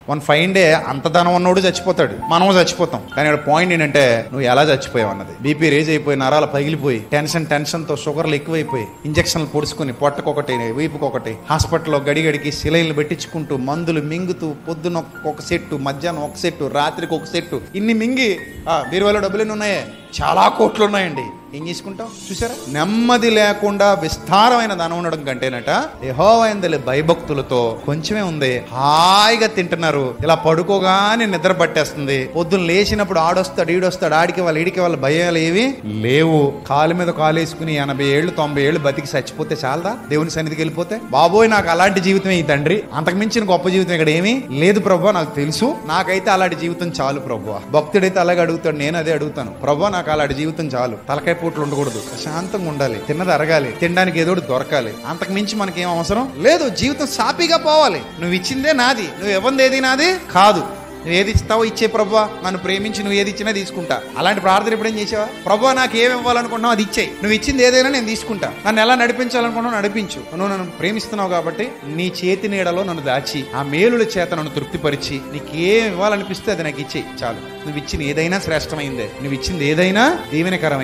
One fine day అంత ధనం ఉన్నోడు చచ్చిపోతాడు, మనం చచ్చిపోతాం. కానీ ఇక్కడ పాయింట్ ఏంటంటే నువ్వు ఎలా చచ్చిపోయావు అన్నది. బీపీ రేజ్ అయిపోయి, నరాలు పగిలిపోయి, టెన్షన్ తో షుగర్లు ఎక్కువైపోయి, ఇంజక్షన్లు పొడుచుకుని, పొట్టకొకటి వీపుకొకటి, హాస్పిటల్లో గడిగడికి సిలైన్లు పెట్టించుకుంటూ, మందులు మింగుతూ, పొద్దున ఒక సెట్టు, మధ్యాహ్నం ఒక సెట్టు, రాత్రికి ఒక సెట్టు, ఇన్ని మింగి బీరువాలో డబ్బులు ఉన్నాయే, చాలా కోట్లు ఉన్నాయండి. ఏం చేసుకుంటాం చూసారా? నెమ్మది లేకుండా విస్తారమైన ధనం ఉండడం కంటేనట యెహోవా యందు భయభక్తులతో కొంచెమే ఉంది, హాయిగా తింటున్నారు, ఇలా పడుకోగానే నిద్ర పట్టేస్తుంది, పొద్దున్న లేచినప్పుడు ఆడొస్తాడు ఈడొస్తాడు, ఆడికి వాళ్ళు ఈడికి వాళ్ళ భయాలు ఏవి లేవు. కాలు మీద కాలు వేసుకుని 80 ఏళ్ళు 90 ఏళ్ళు బతికి చచ్చిపోతే చాలదా దేవుని సన్నిధికి వెళ్ళిపోతే? బాబోయ్ నాకు అలాంటి జీవితమే ఈ తండ్రి, అంతకు మించిన గొప్ప జీవితం ఇక్కడ ఏమీ లేదు ప్రభువా, నాకు తెలుసు, నాకైతే అలాంటి జీవితం చాలు ప్రభువా. భక్తుడైతే అలాగే అడుగుతాడు, నేను అదే అడుగుతాను, ప్రభువా నాకు అలాంటి జీవితం చాలు, తలకాయ పూట్లు ఉండకూడదు, ప్రశాంతంగా ఉండాలి, తిన్నది అరగాలి, తినడానికి ఏదో దొరకాలి, అంతకు మించి మనకేం అవసరం లేదు. జీవితం సాపీగా పోవాలి. నువ్వు ఇచ్చిందే నాది, నువ్వు ఇవ్వంది ఏది నాది కాదు. నువ్వు ఏది ఇస్తావో ఇచ్చే ప్రభువా, నన్ను ప్రేమించి నువ్వు ఏది ఇచ్చినా తీసుకుంటా. అలాంటి ప్రార్థన ఎప్పుడేం చేసావా? ప్రభువా నాకు ఏమి ఇవ్వాలనుకుంటున్నావు అది ఇచ్చేయి, నువ్వు ఇచ్చింది ఏదైనా నేను తీసుకుంటా, నన్ను ఎలా నడిపించాలనుకుంటున్నావు నడిపించు, నువ్వు నన్ను ప్రేమిస్తున్నావు కాబట్టి నీ చేతి నీడలో నన్ను దాచి ఆ మేలుల చేత నన్ను తృప్తిపరిచి నీకేం ఇవ్వాలనిపిస్తే అది నాకు ఇచ్చేయి చాలు. నువ్వు ఇచ్చిన ఏదైనా శ్రేష్టమైందే, నువ్వు ఇచ్చింది ఏదైనా దీవెనకరమైంది.